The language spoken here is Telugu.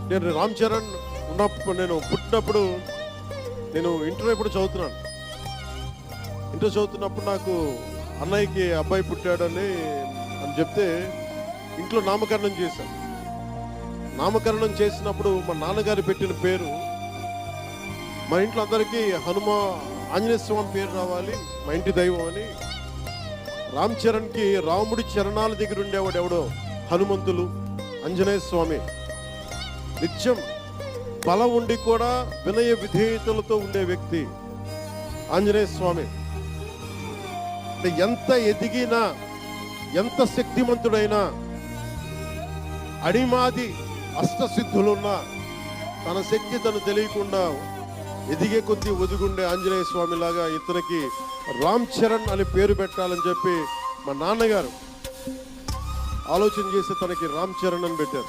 నేను రామ్ చరణ్ ఉన్నప్పుడు, నేను పుట్టినప్పుడు నేను ఇంటర్ ఎప్పుడు చదువుతున్నాను. ఇంటర్ చదువుతున్నప్పుడు నాకు అన్నయ్యకి అబ్బాయి పుట్టాడని చెప్తే ఇంట్లో నామకరణం చేశాను. నామకరణం చేసినప్పుడు మా నాన్నగారు పెట్టిన పేరు, మా ఇంట్లో అందరికీ ఆంజనేయ స్వామి పేరు రావాలి, మా ఇంటి దైవం అని. రామ్ చరణ్కి రాముడి చరణాల దగ్గర ఉండేవాడు ఎవడో హనుమంతులు, ఆంజనేయ స్వామి. నిత్యం బలం ఉండి కూడా వినయ విధేయతలతో ఉండే వ్యక్తి ఆంజనేయ స్వామి. ఎంత ఎదిగినా, ఎంత శక్తిమంతుడైనా, అడిమాది అష్టసిద్ధులున్నా తన శక్తి తను తెలియకుండా ఎదిగే కొద్దీ ఒదిగుండే ఆంజనేయ స్వామి లాగా ఇతనికి రామ్ చరణ్ అని పేరు పెట్టాలని చెప్పి మా నాన్నగారు ఆలోచన చేసి తనకి రామ్ చరణ్ అని పెట్టారు.